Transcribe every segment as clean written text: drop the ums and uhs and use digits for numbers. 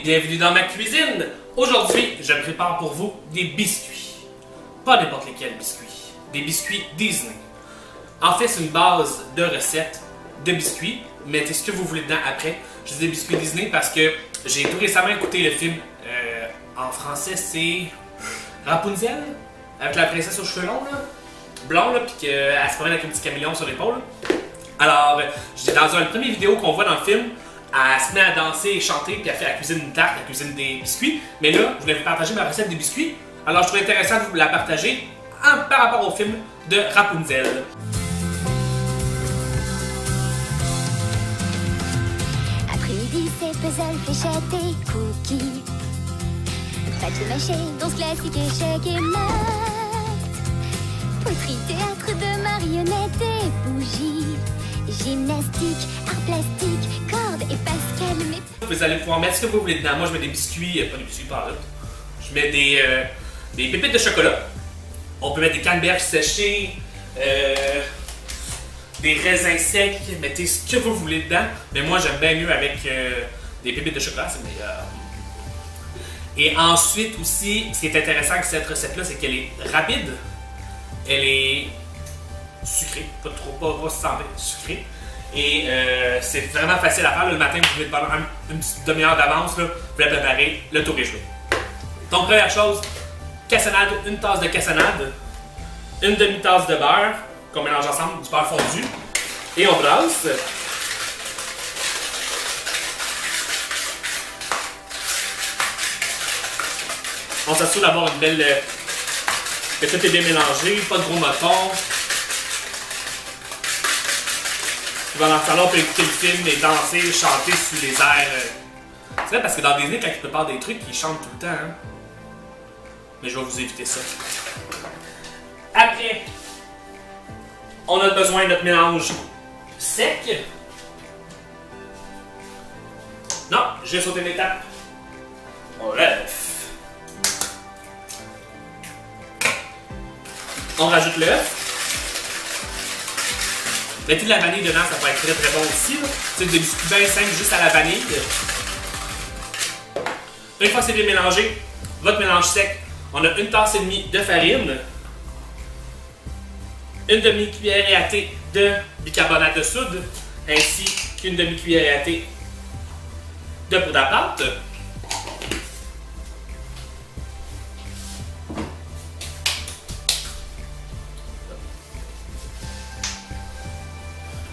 Bienvenue dans ma cuisine! Aujourd'hui, je prépare pour vous des biscuits. Pas n'importe lesquels biscuits. Des biscuits Disney. En fait, c'est une base de recettes de biscuits. Mettez ce que vous voulez dedans après. Je dis des biscuits Disney parce que j'ai tout récemment écouté le film. En français, c'est Rapunzel? Avec la princesse aux cheveux longs, là. Blond, là, puis qu'elle se promène avec un petit caméléon sur l'épaule. Alors, j'étais dans une première vidéo qu'on voit dans le film. Elle se met à danser et chanter, puis elle fait la cuisine une tarte, la cuisine des biscuits. Mais là, je voulais vous partager ma recette des biscuits. Alors, je trouvais intéressant de vous la partager par rapport au film de Rapunzel. Après-midi, c'est puzzle, fléchettes et cookies. Papier mâché, danse classique, échecs et maths. Poterie, théâtre de marionnettes et bougies. Gymnastique, art plastique, cordes et Pascal, mais... Vous allez pouvoir mettre ce que vous voulez dedans. Moi, je mets des biscuits, pas des biscuits par là. Je mets des pépites de chocolat. On peut mettre des canneberges séchées, des raisins secs. Mettez ce que vous voulez dedans. Mais moi, j'aime bien mieux avec des pépites de chocolat, c'est meilleur. Et ensuite aussi, ce qui est intéressant avec cette recette-là, c'est qu'elle est rapide. Elle est sucrée, pas trop, pas santé, sucrée. Et c'est vraiment facile à faire. Là, le matin, vous pouvez prendre une petite demi-heure d'avance, vous pouvez préparer le tour est joué. Donc, première chose, cassonade, une tasse de cassonade, une demi-tasse de beurre, qu'on mélange ensemble, du beurre fondu, et on brasse. On s'assure d'avoir une belle... que tout est bien mélangé, pas de gros motons. Dans le salon, on peut écouter le film et danser, chanter sur les airs. C'est vrai parce que dans Disney, quand ils préparent des trucs, ils chantent tout le temps. Hein? Mais je vais vous éviter ça. Après, on a besoin de notre mélange sec. Non, j'ai sauté une étape. On lève. On rajoute l'œuf. Mettez de la vanille dedans, ça va être très très bon aussi. C'est des biscuits bien simples juste à la vanille. Une fois que c'est bien mélangé, votre mélange sec, on a une tasse et demie de farine, une demi-cuillère à thé de bicarbonate de soude, ainsi qu'une demi-cuillère à thé de poudre à pâte.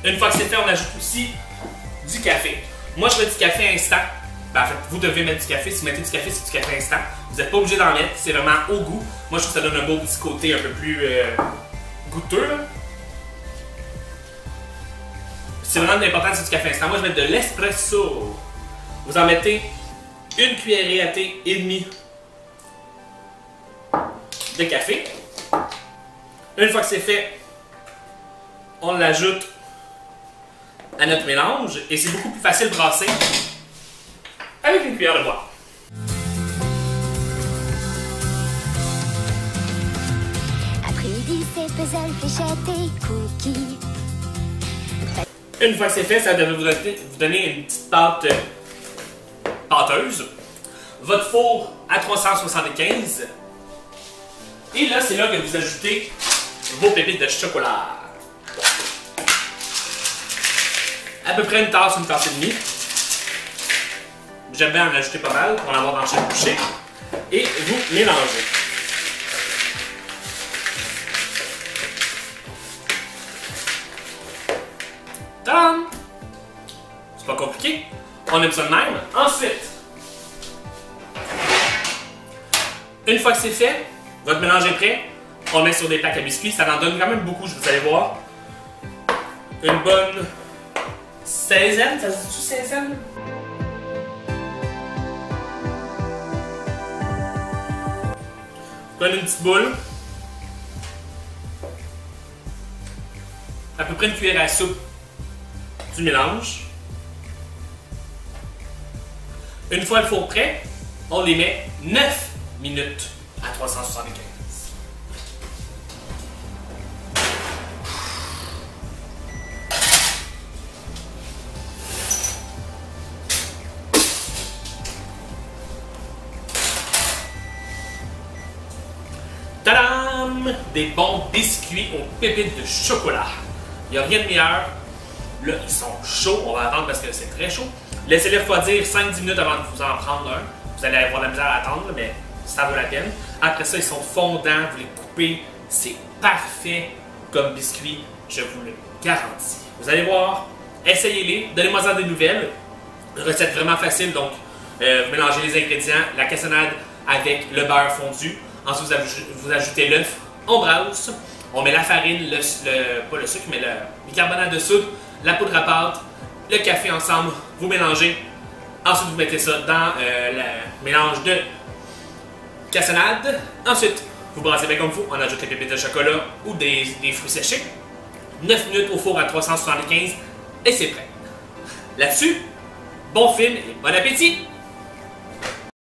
Une fois que c'est fait, on ajoute aussi du café. Moi, je mets du café instant. Ben, en fait, vous devez mettre du café. Si vous mettez du café, c'est du café instant. Vous n'êtes pas obligé d'en mettre. C'est vraiment au goût. Moi, je trouve que ça donne un beau petit côté un peu plus goûteux. C'est vraiment important, c'est du café instant. Moi, je vais mettre de l'espresso. Vous en mettez une cuillerée à thé et demie de café. Une fois que c'est fait, on l'ajoute à notre mélange et c'est beaucoup plus facile de brasser avec une cuillère de bois. Après-midi, c'est puzzle, fléchettes et cookies. Une fois que c'est fait, ça devrait vous donner une petite pâte pâteuse. Votre four à 375. Et là, c'est là que vous ajoutez vos pépites de chocolat. À peu près une tasse et demie. J'aime bien en ajouter pas mal pour en avoir dans chaque bouchée. Et vous mélangez. Tadam! C'est pas compliqué. On aime ça de même. Ensuite, une fois que c'est fait, votre mélange est prêt. On le met sur des plaques à biscuits. Ça en donne quand même beaucoup, vous allez voir. Une bonne... 16e, ça se dit-tu 16e? Prenez une petite boule. À peu près une cuillère à soupe du mélange. Une fois le four prêt, on les met 9 minutes à 375. Tadam! Des bons biscuits aux pépites de chocolat. Il n'y a rien de meilleur. Là, ils sont chauds. On va attendre parce que c'est très chaud. Laissez-les refroidir 5-10 minutes avant de vous en prendre un. Vous allez avoir de la misère à attendre, mais ça vaut la peine. Après ça, ils sont fondants. Vous les coupez. C'est parfait comme biscuit. Je vous le garantis. Vous allez voir. Essayez-les. Donnez-moi des nouvelles. Recette vraiment facile. Donc, vous mélangez les ingrédients, la cassonade avec le beurre fondu. Ensuite, vous ajoutez l'œuf. On brasse. On met la farine, pas le sucre, mais le bicarbonate de soude, la poudre à pâte, le café ensemble. Vous mélangez. Ensuite, vous mettez ça dans le mélange de cassonade. Ensuite, vous brassez bien comme il faut. On ajoute les pépites de chocolat ou des fruits séchés. 9 minutes au four à 375 et c'est prêt. Là-dessus, bon film et bon appétit!